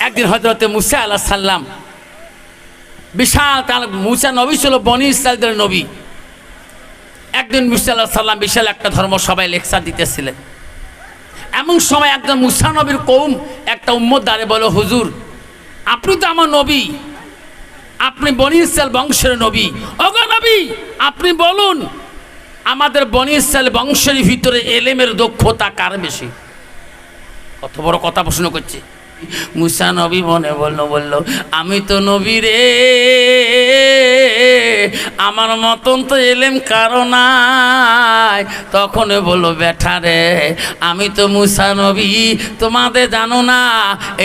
একদিন হযরতে মুসা আলাইহিস সালাম বিশাল মুসা নবী ছিল বনি ইসরাইলের নবী। একদিন মুসা আলাইহিস সালাম বিশাল একটা ধর্ম সবাই লেকচার দিতেছিলেন। এমন সময় একজন মুসা নবীর কওম একটা উম্মত দাঁড়িয়ে বলে, হুজুর আপনি তো আমার নবী, আপনি বনি ইসরাইল বংশের নবী। ওগো নবী, আপনি বলুন আমাদের বনি ইসরাইল বংশের ভিতরে এলেমের দক্ষতা কার বেশি? কত বড় কথা প্রশ্ন করছে। মুসা নবী মনে বলল আমি তো নবী রে, আমার মতন তো এলেম কারো নাই। তখন বলল, বেটা রে আমি তো মুসা নবী, তোমাদের জানো না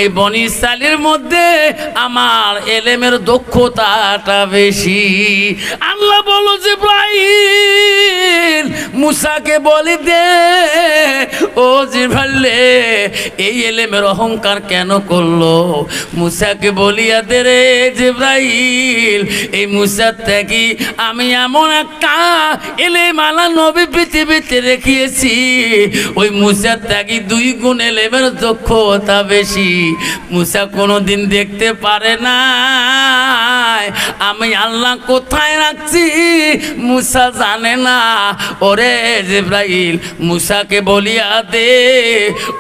এই বনি ইসরাইলের মধ্যে আমার এলেমের দক্ষতাটা বেশি। আল্লাহ বলো জিবরাইল মুসাকে বলি দে, ও জিবরাইল এই এলেমের অহংকার কেন করলো? মুসাকে বলিয়া দে রে জিবরাইল, এই মুসার থেকে আমি এমন একটা এলেমালা নবী পৃথিবীতে রেখেছি, ওই মুসার থেকে 2 গুণ এলেমের দক্ষতা বেশি। মুসা কোনোদিন দেখতে পারে না আমি আল্লাহ কোথায় রাখছি, মুসা জানে না। ওরে জিবরাইল মুসাকে বলিয়া দে,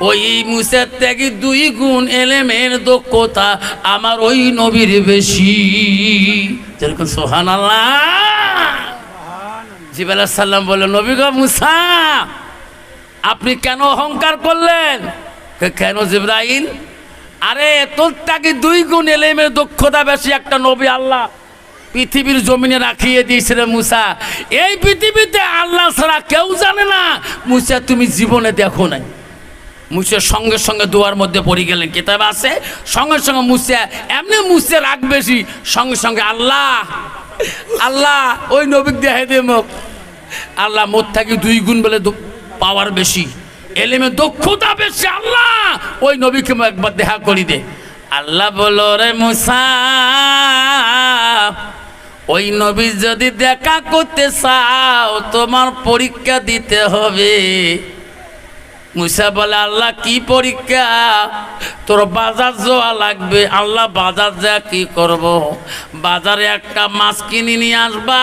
ওই মুসার থেকে 2 গুণ এলেমের দক্ষতা আমার ওই নবীর বেশি। যেরকম সুবহানাল্লাহ। জিবরাইল আলাইহিস সালাম বলল, নবী গো মুসা আপনি কেন অহংকার করলেন? কেন জিবরাইল? আরে তোর থেকে 2 গুণ এলেমের দক্ষতা বেশি একটা নবী আল্লাহ পৃথিবীর জমিনে রাখিয়ে দিয়েছিল মুসা। এই পৃথিবীতে আল্লাহ ছাড়া কেউ জানে না। মুসা তুমি জীবনে দেখো নাই। মুসা সঙ্গে সঙ্গে দোয়ার মধ্যে পড়ে গেলেন, কিতাব আছে সঙ্গে সঙ্গে মুসা এমনি মুসা রাগ বেশি, সঙ্গে সঙ্গে আল্লাহ আল্লাহ ওই নবী দেখে দে মুখ। আল্লাহ মোট থাকি 2 গুণ বলে পাওয়ার বেশি, এলেমে দক্ষতা বেশি, আল্লাহ ওই নবীকে একবার দেখা করি দে। আল্লাহ বলো রে মুসা ওই নবী যদি দেখা করতে চাও তোমার পরীক্ষা দিতে হবে। মুসা বলে, আল্লাহ কি পরীক্ষা? তোর বাজার যাওয়া লাগবে। আল্লাহ বাজার যা কি করব? বাজারে একটা মাছ কিনে নিয়ে আসবা।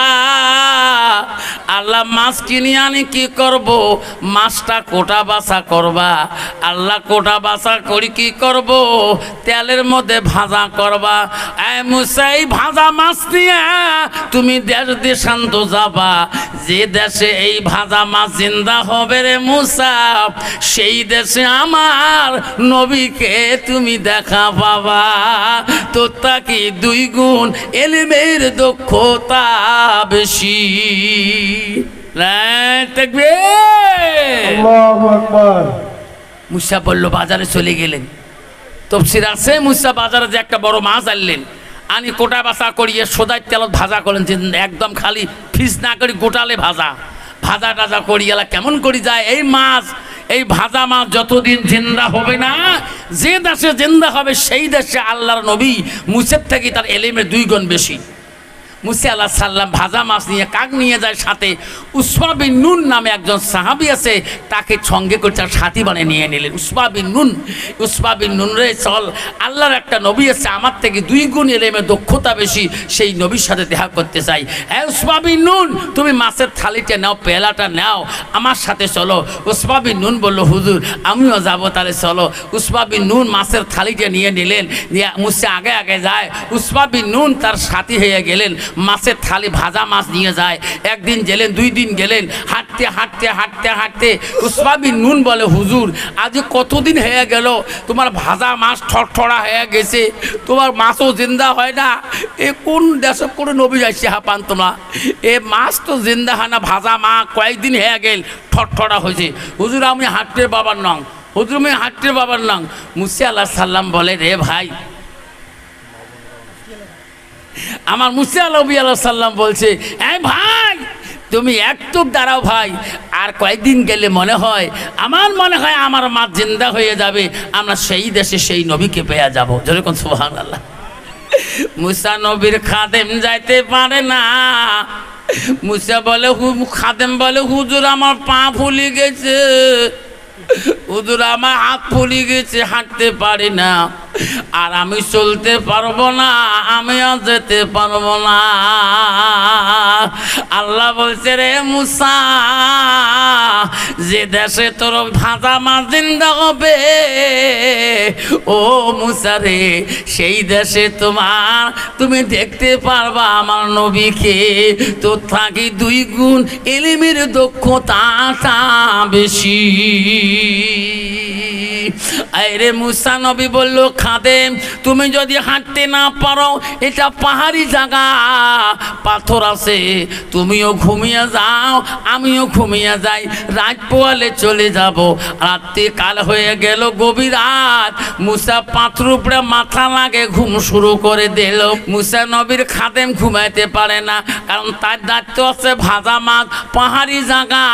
আল্লাহ মাছ কিনে আনি কি করব? মাছটা কোটা বাছা করবা। আল্লাহ কোটা বাছা করি কি করব? তেলের মধ্যে ভাজা করবা। এই মুসা এই ভাজা মাছ নিয়ে তুমি দেশ দেশান্ত যাবা। যে দেশে এই ভাজা মাছ জিন্দা হবে রে মুসা, সেই দেশে আমার নবীকে তুমি দেখা পাবা। তোর তাকে 2 গুণ এলেমের দক্ষতা বেশি। আল্লাহু আকবার। মুসা বলল, বাজারে চলে গেলেন। তফসির আছে মুসা বাজারে যে একটা বড় মাছ আনলেন, আনি কোটা বাছা করিয়ে সোদাই তেলত ভাজা করলেন, একদম খালি ফিস না করি গোটালে ভাজা ভাজা টাজা করিয়ালা কেমন করি যায়। এই মাছ এই ভাজা মাছ যতদিন জিন্দা হবে না, যে দেশে জিন্দা হবে সেই দেশে আল্লাহর নবী মুসার থেকে তার এলেমের 2 গুণ বেশি। মুসা আলাইহিস সালাম ভাজা মাছ নিয়ে কাক নিয়ে যায় সাথে। উসমা বিন নুন নামে একজন সাহাবী আছে, তাকে সঙ্গে করে তার সাথী বানিয়ে নিয়ে নিলেন। উসমা বিন নুন রে চল, আল্লাহর একটা নবী আছে আমার থেকে 2 গুণ এলেমের দক্ষতা বেশি, সেই নবীর সাথে দেখা করতে চাই। হ্যাঁ উসমা বিন নুন তুমি মাছের থালিটা নাও, পেলাটা নাও, আমার সাথে চলো। উসমা বিন নুন বলল, হুজুর আমিও যাবো, তাহলে চলো। উসমা বিন নুন মাছের থালিটা নিয়ে নিলেন, নিয়ে মুসা আগে আগে যায়। উসমা বিন নুন তার সাথী হয়ে গেলেন, মাছের থালি ভাজা মাছ নিয়ে যায়। একদিন গেলেন, 2 দিন গেলেন, হাঁটতে হাঁটতে হাঁটতে হাঁটতে উসমা বিন নুন বলে, হুজুর আজ কতদিন হয়ে গেল তোমার ভাজা মাছ ঠরঠরা হয়ে গেছে, তোমার মাছও জিন্দা হয় না। এ কোন দেশে করে নবী যাইছে হাঁপান তোমরা? এ মাছ তো জিন্দা হয় না, ভাজা মা কয়েকদিন হয়ে গেল ঠরঠরা হয়েছে। হুজুর আমি হাঁটতের বাবার নং, হুজুর আমি হাঁটতের বাবার নং। মুসা আলাইহিস সালাম বলে, রে ভাই আমার মুসা আলাইহিস সালাম বলছে, এই ভাই তুমি একটু দাঁড়াও ভাই, আর কয়েকদিন গেলে মনে হয় আমার মাছ জিন্দা হয়ে যাবে, আমরা সেই দেশে সেই নবীকে পেয়ে যাবো। যেরকম সুবহানাল্লাহ। মুসা নবীর খাদেম যাইতে পারে না। মুসা বলে, খাদেম বলে, হুজুর আমার পা ফুলে গেছে। হুজুর আমার হাত ফুলে গেছে, হাঁটতে পারি না, আর আমি চলতে পারবো না, আমি আর যেতে পারবো না। আল্লাহ বলছে, রে মুসা, যে দেশে তোর ভাজা মাছ জিন্দা হবে, ও মুসা রে, সেই দেশে তুমি দেখতে পারবা আমার নবীকে। তোর থাকি 2 গুণ ইলমের দক্ষতাটা বেশি। আরে মুসা নবী বলল, খাদেম তুমি যদি হাঁটতে না পারো, এটা পাহাড়ি জায়গা, পাথর আছে, তুমিও ঘুমিয়ে যাও, আমিও ঘুমিয়ে যাই, রাত পোয়ালে চলে যাব। রাত্রি কাল হয়ে গেল, গভীর রাত। মুসা পাথর উপরে মাথা লাগে, ঘুম শুরু করে দিল। মুসা নবীর খাদেম ঘুমাইতে পারে না, কারণ তার দায়িত্ব আছে ভাজা মাছ, পাহাড়ি জায়গা,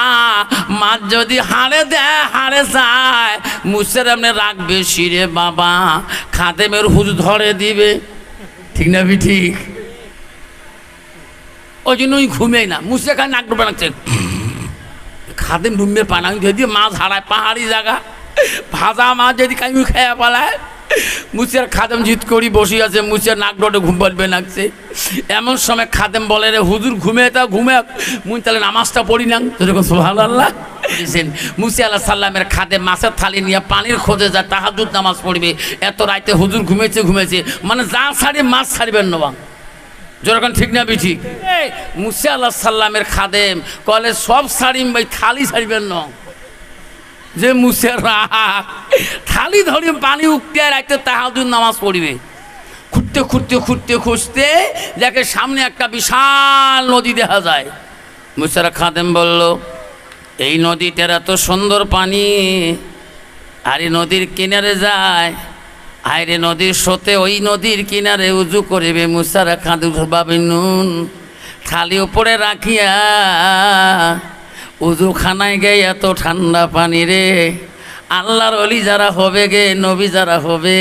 মাছ যদি হাড়ে দেয়, হাড়ে যায়, মুসার এমনি রাগ বেশি রে বাবা, খাদেমের হুজ ধরে দিবে, ঠিক না বি ঠিক? ওই জন্য ওই ঘুমেই না, মুসা খায় নাক ডুবে রাখছে, খাদেম ডুমবে পানা যদি মাছ হারায়, পাহাড়ি জায়গা, ভাজা মাছ যদি কাইমি খেয়ে পালায়। মুসিয়ার খাদেম জিত করি বসে আছে, মুসিয়ার নাক ডটে ঘুম পাড়বে নাকছে। এমন সময় খাদেম বলে, রে হুজুর ঘুমে তা ঘুমে, মুই তাহলে নামাজটা পড়ি না। যেরকম সুবহানাল্লাহ। মুসা আলাইহিস সালামের খাদেম মাছের থালি নিয়ে পানির খোঁজে যায়, তাহাজ্জুদ নামাজ পড়বে। এত রাইতে হুজুর ঘুমেছে, মানে যা ছাড়ি মাছ ছাড়বেন না, যেরকম ঠিক না বি ঠিক? মুসা আলাইহিস সালামের খাদেম কলে, সব ছাড়িম ভাই, থালি ছাড়বেন না। যে মুসের রাগ, থালি ধরি পানি উঠতে রাখতে তাহাজ্জুদ নামাজ পড়বে। খুঁজতে দেখে সামনে একটা বিশাল নদী দেখা যায়। মুসার খাদেম বলল, এই নদীটার এত সুন্দর পানি, আর এই নদীর কিনারে যায়, আইরে নদীর স্রোতে ওই নদীর কিনারে উজু করিবে। মুসার খাদেম ভাবে, নুন থালি উপরে রাখিয়া উজুখানায় গে এত ঠান্ডা পানি রে, আল্লাহর অলি যারা হবে গে, নবী যারা হবে,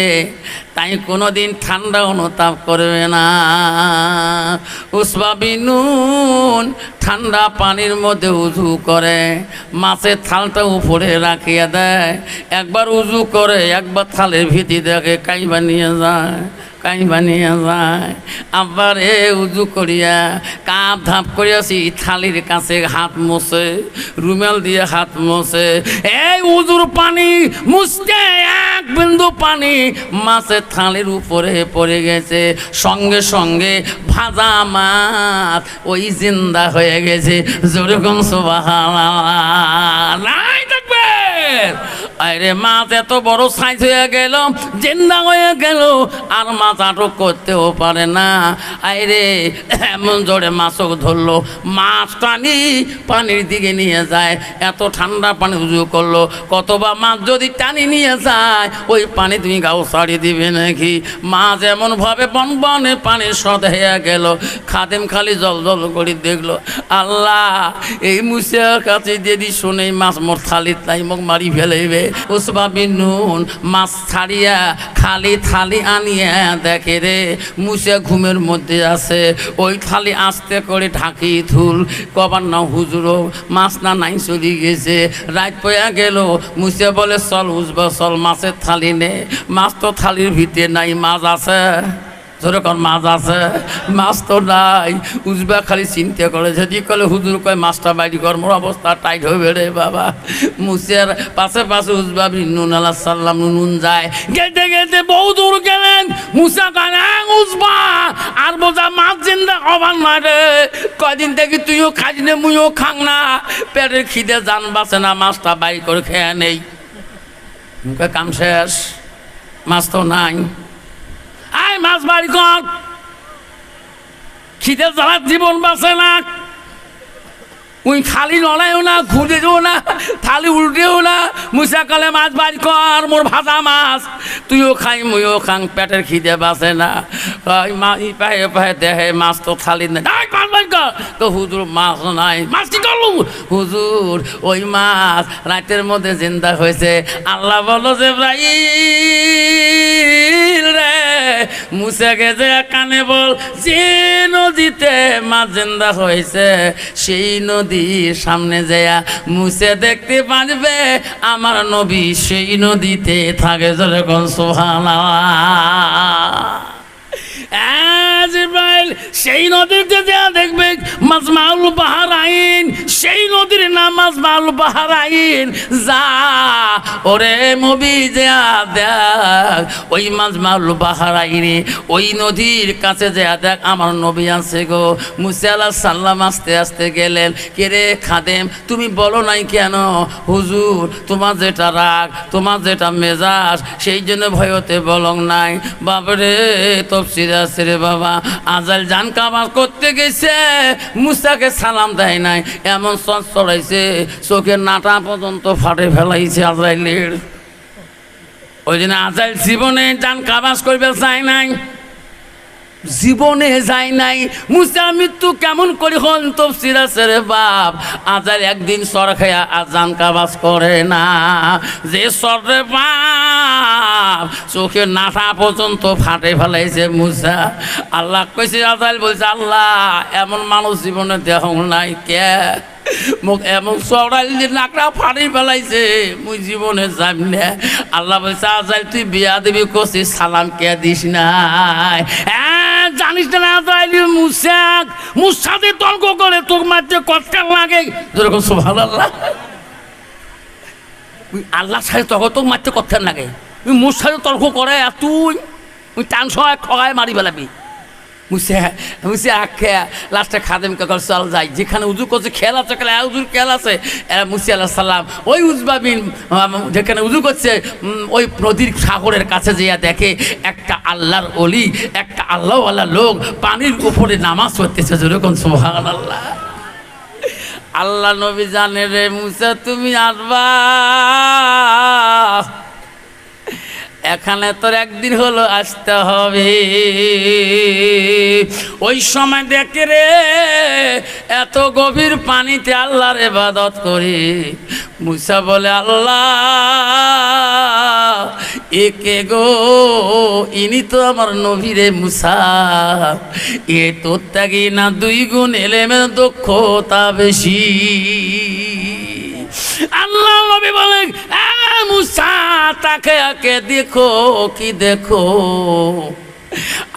তাই কোনোদিন ঠান্ডা অনুতাপ করবে না। উসবা নুন ঠান্ডা পানির মধ্যে উজু করে, মাছের থালটা উপরে রাখিয়া দেয়, একবার উজু করে, একবার থালের ভিতি দেখে কাইবা নিয়ে যায়, আবার উজু করিয়া কাপ ধাপ করিয়াছি, থালির কাছে হাত মোছে, রুমাল দিয়ে হাত মোছে। এই উজুর পানি মুছতে এক বিন্দু পানি মাছের থালির উপরে পড়ে গেছে, সঙ্গে সঙ্গে ভাজা মাছ ওই জিন্দা হয়ে গেছে। যেরকম সুবহানাল্লাহ, নাই থাকবে। আরে মাছ এত বড় সাইজ হয়ে গেল, জিন্দা হয়ে গেল, আর মাছ আটক করতেও পারে না। আরে এমন জোরে মাছও ধরলো, মাছ টানি পানির দিকে নিয়ে যায়, এত ঠান্ডা পানি উজু করলো। কতবা মাছ যদি টানি নিয়ে যায়, ওই পানি তুমি গাও ছাড়িয়ে দিবে নাকি? মাছ এমনভাবে বনবনে পানি সদ হয়ে গেল। খাদেম খালি জল জল করে দেখলো, আল্লাহ এই মুসার কাছে যদি শুনে মাছ মোর থালি তাই মোক মারি ফেলেবে। উসবা নুন মাছ ছাড়িয়া খালি থালি আনিয়া দেখে রে মুসা ঘুমের মধ্যে আছে। ওই থালি আস্তে করে ঢাকি ধুল, কবার না হুজুর মাছ না নাই চলে গেছে। রাত পয়া গেল, মুসা বলে, চল উসবা চল, মাছের থালি নে। মাছ তো থালির ভিতরে নাই, মাছ আছে, যেরকম মাছ আছে, মাছ তো নাই। উজবা খালি চিন্তা করে, যদি কলে হুজুর কয় মাছটা বাইরে কর, মোর অবস্থা টাইট হয়ে বেড়ে বাবা। মুসিয়ার পাশে পাশে উজবা নুন আলাহ সাল্লাম নুন যায়, গেতে গেতে বহু দূর গেলেন। মুসা কয়, উজবা আর বোঝা মাছ জিন্দা হবার না রে, কয়দিন থেকে তুইও খাস নে, মুইও খাং না, পেটের খিদে জান বাঁচে না, মাছটা বাইর করে খেয়ে নেই। কাম শেষ, মাছ তো নাই, আয় মাছ বাড়ি কর, খিদে জ্বালা জীবন বাঁচে না। ওই থালি নড়াইও না, ঘুরেও না, থালি উল্টেও না। মুসা কালে মাছ বাড়ি কর, মোর ভাজা মাছ, তুইও খাই মুইও খাং, পেটের খিদে বাঁচে না। পায়ে পায়ে দেহে মাছ তো থালি নেই, মাছ বাড়ি কর। তো হুজুর মাছ নাই, মাছ কি করলু? হুজুর ওই মাছ রাতের মধ্যে জিন্দা হয়েছে। আল্লাহ বলো, জিবরাইল রে, মুসা মুসাকে যে কানে বল, যে নদীতে মাছ জিন্দা হয়েছে সেই নদীর সামনে যেয়া মুসা দেখতে পারবে আমার নবী সেই নদীতে থাকে। যখন সুবহানাল্লাহ। জিবরাইল সেই নদীতে যা দেখবে মাজমাউল বাহরাইন, সেই নদীর নাম মাজমাউল বাহরাইন। যা ওরে নবী যা দেখ ওই মাজমাউল বাহরাইনে ওই নদীর কাছে যা দেখ আমার নবী আছে গো। মুসা আলাইহিস সালাম আস্তে আস্তে গেলেন। কে রে খাদেম, তুমি বলো নাই কেন? হুজুর তোমার যেটা রাগ, তোমার যেটা মেজাজ, সেই জন্য ভয়তে বলং নাই। বাবারে তফসির আছে রে বাবা, আজাল জান কামাল করতে গেছে, মুসাকে সালাম দেয় নাই, এমন সস চড়াইছে চোখের নাটা পর্যন্ত ফাটে ফেলাইছে আজরাইলের। ওই জন্য আজাইল জীবনে জান কাবাজ করবে চায় নাই, জীবনে যায় নাই। মুসা মৃত্যু কেমন করি হন তফসির আছে রে বাপ। আজাইল একদিন সর খায়া আজান কাবাজ করে না, যে সর রে বাপ চোখের নাটা পর্যন্ত ফাটে ফেলাইছে মুসা। আল্লাহ কইছে, আজাইল বলছে আল্লাহ এমন মানুষ জীবনে দেহ নাই কে, মুখ এমন চড়াইল যে নাকড়া ফাড়ি ফেলাইছে, মুই জীবনে যাম না। আল্লাহ বলছে আজাইল তুই বিয়া দিবি করছিস, সালাম কে দিস নাই? জানিস না আজাইল মুসাতে তর্ক করে তোর মাঝে কটকার লাগে। যেরকম সুবহানাল্লাহ, আল্লাহ সাথে তর্ক তোর মাঝে কটকার লাগে, মুর সাথে তর্ক করে আর তুই টান সহায় খগায় মারি ফেলাবি। মুসে আখে লাস্টে খাদেমকে চল যাই, যেখানে উজু করছে খেয়াল আছে, উজুর খেয়াল আছে। এরা মুসা আলাইহিস সালাম ওই উজবাবিন যেখানে উজু করছে ওই নদীর সাগরের কাছে যেয়া দেখে একটা আল্লাহর ওলি, একটা আল্লাহওয়ালা লোক পানির উপরে নামাজ পড়তেছে। যেরকম সুবহানাল্লাহ। আল্লাহ নবী জানে রে মুসা তুমি আসবা, এখানে তোর একদিন হলো আসতে হবে। ওই সময় দেখে রে এত গভীর পানিতে আল্লাহর ইবাদত করি। মুসা বলে আল্লাহ একে গো, ইনি তো আমার নবী রে মুসা, এ তোর ত্যাগী না 2 গুণ এলেমের দক্ষতা বেশি। আল্লাহ নবী বলেন মুসা তাকে আকে দেখো, কি দেখো,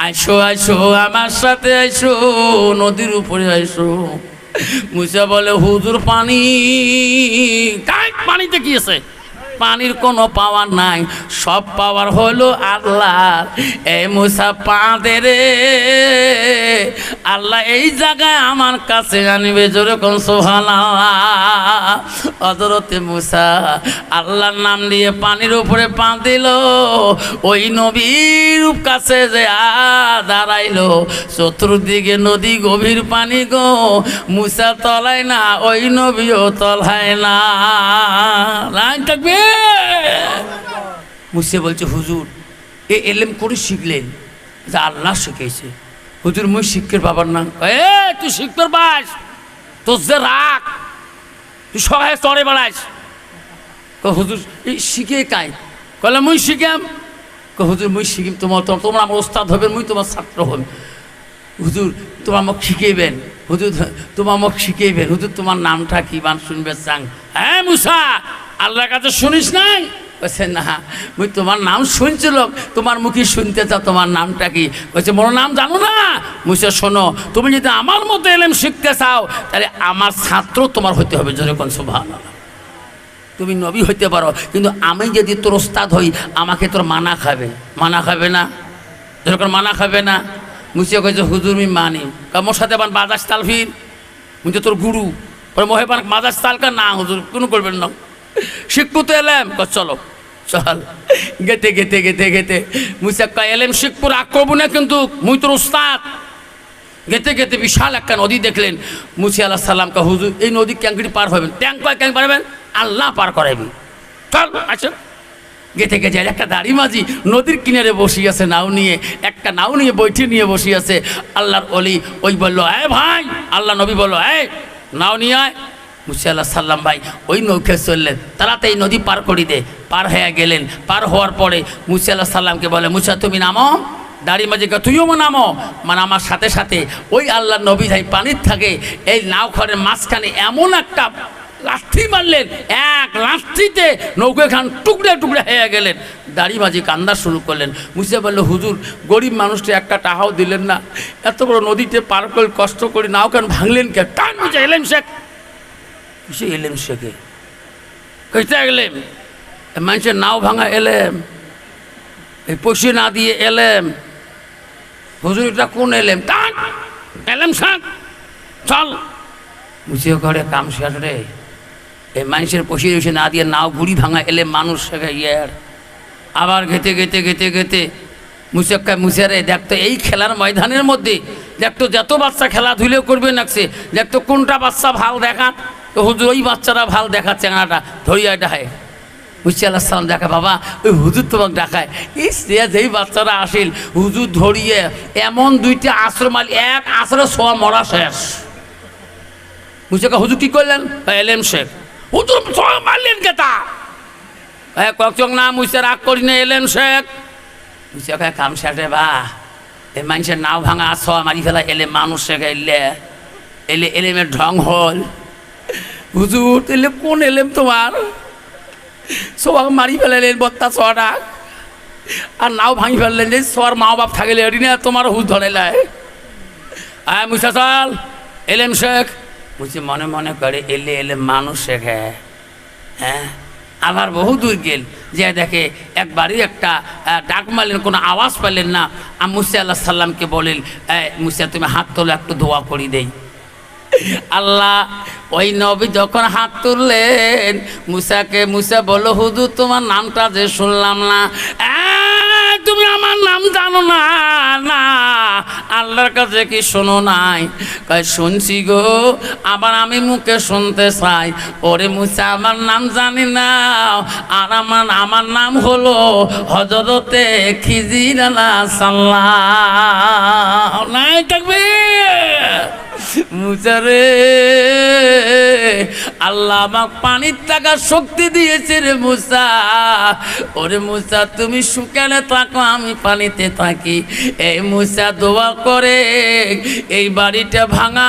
আইসো আইসো আমার সাথে আইসো, নদীর উপরে আইসো। মুসা বলে হুজুর পানি, পানিতে কি আছে? পানির কোনো পাওয়ার নাই, সব পাওয়ার হলো আল্লাহর। এই মুসা পা দে রে, আল্লাহ এই জায়গায় আমার কাছে আনবে। যেরকম সুবহানাল্লাহ। হযরতে মুসা আল্লাহর নাম দিয়ে পানির উপরে পা দিল, ওই নবীর কাছে যে দাঁড়াইলো। চতুর্দিকে নদী, গভীর পানি গো, মুসা তলায় না, ওই নবীও তলায় না। লাইন থাকবে। মুসা বলছে হুজুর এ এলেম করে শিখলেন? যে আল্লাহ শিখেছে। হুজুর মুই শিক্ষের বাবার নাম। তুই শিখতে পাস, তোর যে রাগ, তুই সবাই চড়ে বেড়াস। হুজুর এই শিখে কাই? কলে মুই শিখাম। হুজুর মুই শিখিম, তোমরা আমার ওস্তাদ হবেন, মুই তোমার ছাত্র হন। হুজুর তোমার মুখ শিখাইবেন, হুজুর তোমার মুখ শিখাইবেন। হুজুর তোমার নামটা কি বান শুনবে চাং? হ্যাঁ মুসা আল্লাহর কাছে শুনিস নাই? বলছে না, মুই তোমার নাম শুনছিল, তোমার মুখে শুনতে চাও, তোমার নামটা কি? বলছে মোর নাম জানো না? মুসা শোনো, তুমি যদি আমার মতো এলেম শিখতে চাও তাহলে আমার ছাত্র তোমার হইতে হবে। যেরকম সুবহানাল্লাহ। তুমি নবী হইতে পারো, কিন্তু আমি যদি তোর ওস্তাদ হই আমাকে তোর মানা খাবে, মানা খাবে না? যেরকম মানা খাবে না। মুসিয়া কয়েছে হুজুর আমি মানি, মোর সাথে বান বাজাজ তাল ফির, মুই তো তোর গুরু। পরে মোহে বান বাজাজ তালকা না হুজুর কোনো করবেন না, শিখবো তো এলেম। চলো চল। গেতে গেতে গেতে গেতে মুসা কয় এলেম শিখপুর আক্রব না, কিন্তু মুই তোর উস্তাদ। গেতে গেতে বিশাল একটা নদী দেখলেন। মুসা আলাইহিস সালাম কা হুজুর এই নদী ক্যাঙ্কি পার হবেন? ট্যাঙ্ক ক্যাঙ্ক পারবেন? আল্লাহ পার করাইবি, চল আচ্ছা। গেতে গেতে একটা দাড়ি মাঝি নদীর কিনারে বসি আছে, নাও নিয়ে, একটা নাও নিয়ে বৈঠি নিয়ে বসি আছে। আল্লাহর অলি ওই বললো এ ভাই, আল্লাহ নবী বললো এ নাও নিয়ে আয়। মুসা আলাইহিস সালাম ভাই ওই নৌকে চললেন, তাড়াতাড়ি এই নদী পার করি দে। পার হয়ে গেলেন। পার হওয়ার পরে মুসা আলাইহিস সালামকে বলে মুসা তুমি নামো। দাড়ি মাঝিকে তুইও নামো, মানে আমার সাথে সাথে ওই আল্লাহ নবী ভাই পানির থাকে এই নাও ঘরের মাঝখানে এমন একটা লাঠি মারলেন, এক লাঠিতে নৌকা খান টুকরে টুকরে হয়ে গেলেন। দাড়ি মাঝি কান্দা শুরু করলেন। মুসা বলল, হুজুর গরিব মানুষটি একটা টাকাও দিলেন না, এত বড় নদীতে পার করে কষ্ট করে নাও খান ভাঙলেন কে? কান বুঝে এলেম শেখ, কিসে এলেম শেখে কইতে গেলেম মানুষের নাও ভাঙা এলেম, এই পয়সা না দিয়ে এলেম। হুজুর এটা কোন এলেম? টান এলেম শেখ চল। মুসিও করে কাম শেষ রে, এই মানুষের পয়সা না দিয়ে নাও গুড়ি ভাঙা এলেম মানুষ শেখে ইয়ার। আবার গেতে গেতে গেতে গেতে মুসাক্কা মুসারে দেখতো এই খেলার ময়দানের মধ্যে দেখতো যত বাচ্চা খেলাধুলো করবে নাকছে, দেখতো কোনটা বাচ্চা ভাল দেখা, তো হুজুর ওই বাচ্চারা ভাল দেখাচ্ছে চেঙাটা ধরিয়া ডাহায়। মুসা আল্লাহ সালাম দেখা, বাবা ওই হুজুর তোমাকে দেখায়। যেই বাচ্চারা আসিল হুজুর ধরিয়ে এমন দুইটা আশ্রম আল, এক আশ্রয় সোয়া মরা শেষ। মুসাকা হুজুর কি করলেন? এলেম শেখ। হুজুর সোয়া মারলেন কেতা? কচক না মুসা রাগ করি না, এলেম শেখ। মুসা কয় কাম শেখে বা এই মানুষের নাও ভাঙা সোয়া মারি ফেলা এলে মানুষ শেখে এলে এলে এলেমের ঢং হল। হুজুর এলে কোন এলেম তোমার? সবাই মারি ফেলালেন বত্তা সোয়াটা, আর নাও ভাঙি ফেললেন যে সোয়ার মা বাপ থাকলে এটি না তোমার হুজ ধরে লাই। আয় মুসা চল এলেম শেখ। মুসি মনে মনে করে এলে এলে মানুষ শেখে। হ্যাঁ, আবার বহু দূর গেল, যে দেখে একবারই একটা ডাক মারলেন, কোনো আওয়াজ পেলেন না। আর মুসা আল্লাহ সাল্লামকে বলেন, মুসা তুমি হাত তোলো একটু দোয়া করি দেই। আল্লাহ ওই নবী যখন হাত তুললেন মুসাকে, মুসা বলল, হুজুর তোমার নামটা যে শুনলাম না। তুমি আমার নাম জানো না? না আল্লাহর কাছে কি শোনো নাই? কয় শুনছি গো, আবার আমি মুখে শুনতে চাই। ওরে মুসা আমার নাম জানি না, আর আমার নাম হলো হযরতে খিজির আলাইহিস সালাম। নাই থাকবে মুসা রে, আল্লাহ আমাকে পানির টাকার শক্তি দিয়েছে রে মুসা। ওরে মুসা তুমি শুকালে থাকো, আমি পানিতে থাকি। এই মুসা দোয়া করে এই বাড়িটা ভাঙা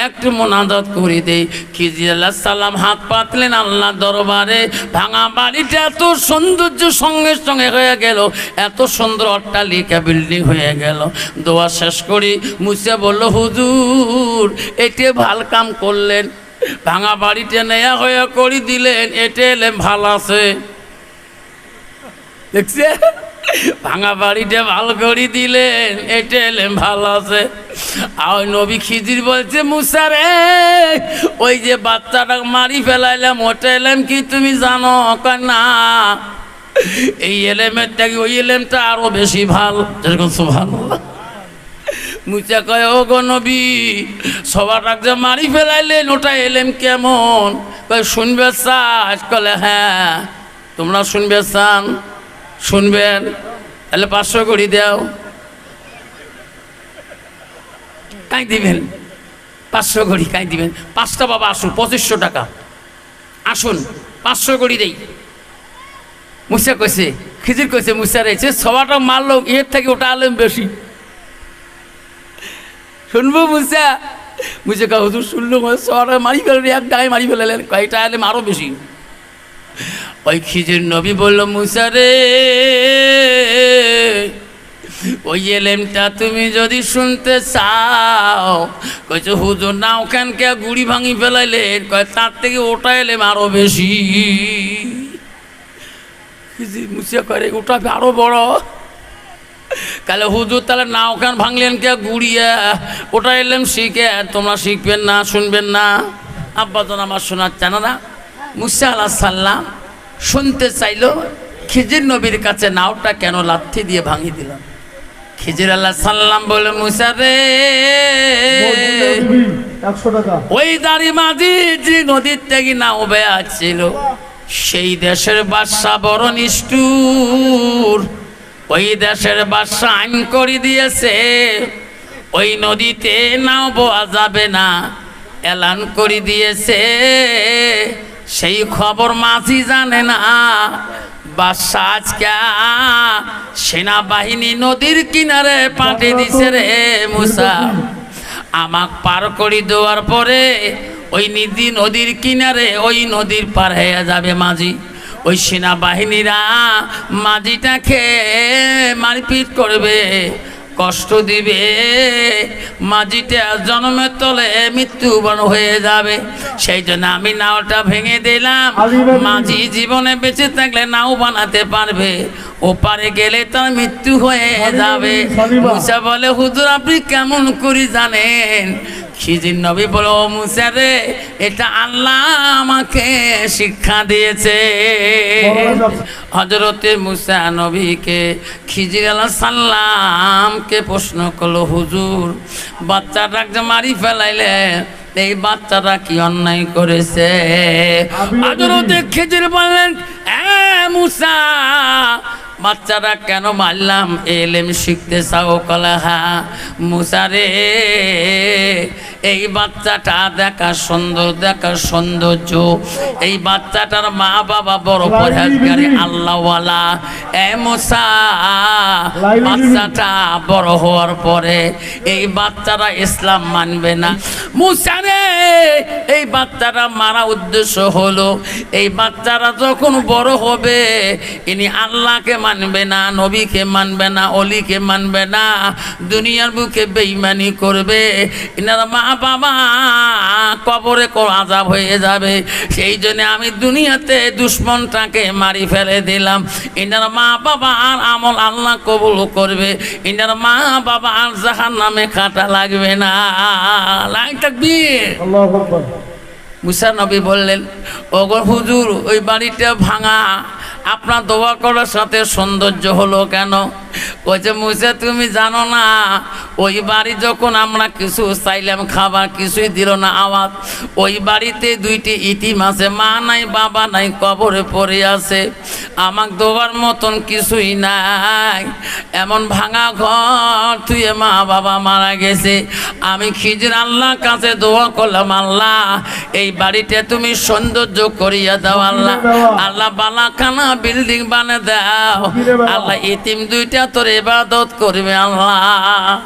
একটু মোনাজাত করে দেই। খিজির আলাইহিস সালাম হাত পাতলেন আল্লাহ দরবারে, ভাঙা বাড়িটা এত সৌন্দর্য সঙ্গে সঙ্গে হয়ে গেল, এত সুন্দর অট্টালিকা বিল্ডিং হয়ে গেল। দোয়া শেষ করি মুসা বলল, হুজুর এতে ভাল কাম করলেন, ভাঙা বাড়িতে নেয়া হয়ে করে দিলেন, এটা এলেম ভালো আছে। দেখছে ভাঙা বাড়িটা ভালো করে দিলেন, এটা এলেম ভালো আছে। আর নবী খিজির বলছে, মুসা রে ওই যে বাচ্চাটা মারি ফেলাইলাম ওটা এলেম কি তুমি জানো? না এই এলেমের থেকে ওই এলেমটা আরো বেশি ভালো। যেরকম সুবহানাল্লাহ। মুসা কয়, ও গো নবী সবার যে মারি ফেলাইলেন ওটা এলেম কেমন? কয় শুনবে চাস? কলে হ্যাঁ তোমরা শুনবে চান? শুনবেন তাহলে 500 করে দাও। কাই দিবেন? 500 করে কাই দিবেন? 5টা বাবা আসুন 2500 টাকা, আসুন 500 করে দেই। মুসা কইছে, খিজির কইছে, মুসা রয়েছে সবাটা মারলো এর থেকে ওটা আলেম বেশি। শুনবো মুসা? মুসা কা হুজুর শুনলো সবাটা মারি ফেলেন, এক ডাঙায় মারি ফেলালেন, কয়টা আলেম আরো বেশি। ওই খিজির নবী বলল, মুসা রে ওই এলেমটা তুমি যদি শুনতে চাও, কইছে হুজুর না ওখানকে গুড়ি ভাঙি ফেলাইলেন, কয় তার থেকে ওটা এলেম আরো বেশি। মুসা করে ওটা আরো বড়। কালে হুজুর তাহলে না ওখান ভাঙলেন কে গুড়িয়া, ওটা এলেম শিখে তোমরা শিখবেন না, শুনবেন না? আব্বাজন আমার শোনার চান না। মুসা আলাইহিস সালাম শুনতে চাইলো খিজির নবীর কাছে নাওটা কেন লাথি দিয়ে ভাঙি দিলাম। খিজির আলাইহিস সালাম বলে, মুসা রে 100 টাকা ওই দাড়ি মাঝি যে নদীর থেকে নাও বেয়া ছিল, সেই দেশের বাদশা বড় নিষ্ঠুর। ওই দেশের বাদশা আইন করে দিয়েছে ওই নদীতে নাও বোয়া যাবে না, এলান করে দিয়েছে। সেই খবর মাঝি জানে না, বাদশা আজকে সেনাবাহিনী নদীর কিনারে পাঠিয়ে দিছে রে মুসা। আমাক পার করে দেওয়ার পরে ওই নদীর কিনারে ওই নদীর পার হয়ে যাবে মাঝি। ওই সেনাবাহিনীরা মাঝিটাকে মারপিট করবে, কষ্ট দিবে, মাঝিটা জন্মের তলে মৃত্যুবরণ হয়ে যাবে। সেই জন্য আমি নাওটা ভেঙে দিলাম, মাঝি জীবনে বেঁচে থাকলে নাও বানাতে পারবে, ওপারে গেলে তার মৃত্যু হয়ে যাবে। মুসা বলে হুজুর আপনি কেমন করে জানেন? খিজির নবী বলে ও মুসা রে, এটা আল্লাহ আমাকে শিক্ষা দিয়েছে। হযরতে মুসা নবীকে খিজির আলাইহিস সালামকে প্রশ্ন করলো, হুজুর বাচ্চাটাকে মারি ফেলাইলে এই বাচ্চাটা কি অন্যায় করেছে? হযরতে খিজির বললেন, এ মুসা বাচ্চারা কেন মারলাম? এলেম শিখতে চাও? কলা হ্যাঁ। মুসা রে, এই বাচ্চাটা দেখা সুন্দর, দেখা সৌন্দর্য, এই বাচ্চাটার মা বাবা বড় পরহেজগারি আল্লাহওয়ালা। এ মুসা, বাচ্চাটা বড় হওয়ার পরে এই বাচ্চারা ইসলাম মানবে না। মুসা রে, এই বাচ্চাটা মারা উদ্দেশ্য হলো এই বাচ্চারা যখন বড় হবে ইনি আল্লাহকে মানবে না, নবীকে মানবে না, অলিকে মানবে না, দুনিয়ার বুকে বেঈমানি করবে, ইনারা মা বাবা কবরে আযাব হয়ে যাবে। সেই জন্য আমি দুনিয়াতে দুশ্মনটাকে মারি ফেলে দিলাম। ইনার মা বাবা আর আমল আল্লাহ কবুল করবে, ইনার মা বাবা আর জাহান্নামে কাটা লাগবে না। লাইক তাকবীর, আল্লাহু আকবার। মুসা নবী বললেন, ওগো হুজুর ওই বাড়িটা ভাঙা, আপনার দোয়া করার সাথে সৌন্দর্য হলো কেন? কইছে মুসা তুমি জানো না, ওই বাড়ি যখন আমরা কিছু চাইলাম খাবার কিছুই দিল না আওয়াজ। ওই বাড়িতে দুইটি ইতিম আছে, মা নাই বাবা নাই, কবরে পড়ে আছে, আমাক দেওয়ার মতন কিছুই নাই। এমন ভাঙা ঘর তুই মা বাবা মারা গেছে। আমি খিজির আল্লাহর কাছে দোয়া করলাম, আল্লাহ এই বাড়িতে তুমি সৌন্দর্য করিয়া দাও, আল্লাহ আল্লাহ বালাখানা বিল্ডিং বানিয়ে দাও, আল্লাহ ইতিম দুইটা তোর ইবাদত করবে আল্লাহ।